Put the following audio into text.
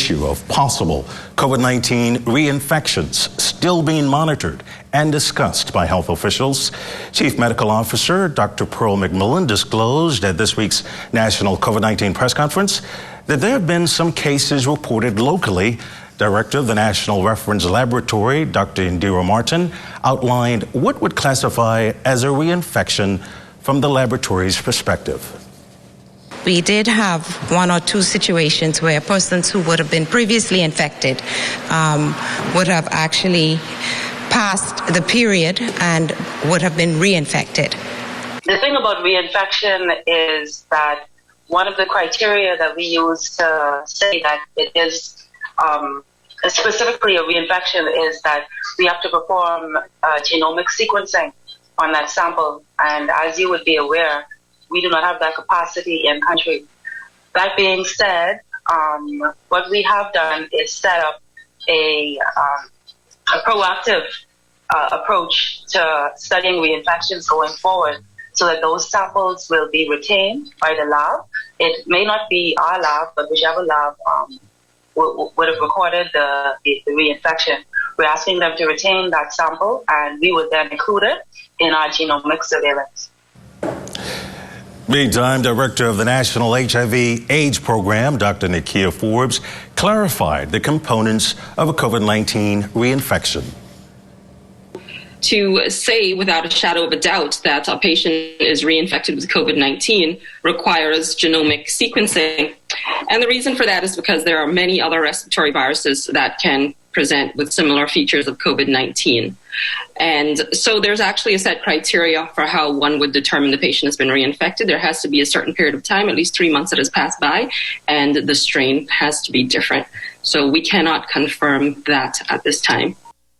issue of possible COVID-19 reinfections still being monitored and discussed by health officials. Chief Medical Officer Dr. Pearl McMillan disclosed at this week's National COVID-19 press conference that there have been some cases reported locally. Director of the National Reference Laboratory, Dr. Indira Martin, outlined what would classify as a reinfection from the laboratory's perspective. We did have one or two situations where persons who would have been previously infected would have actually passed the period and would have been reinfected. The thing about reinfection is that one of the criteria that we use to say that it is specifically a reinfection is that we have to perform genomic sequencing on that sample. And as you would be aware, we do not have that capacity in country. That being said, what we have done is set up a proactive approach to studying reinfections going forward so that those samples will be retained by the lab. It may not be our lab, but whichever lab would have recorded the reinfection. We're asking them to retain that sample, and we would then include it in our genomic surveillance. Meantime, Director of the National HIV/AIDS Program, Dr. Nakia Forbes, clarified the components of a COVID-19 reinfection. To say without a shadow of a doubt that a patient is reinfected with COVID-19 requires genomic sequencing. And the reason for that is because there are many other respiratory viruses that can present with similar features of COVID-19. And so there's actually a set criteria for how one would determine the patient has been reinfected. There has to be a certain period of time, at least 3 months that has passed by, and the strain has to be different. So we cannot confirm that at this time.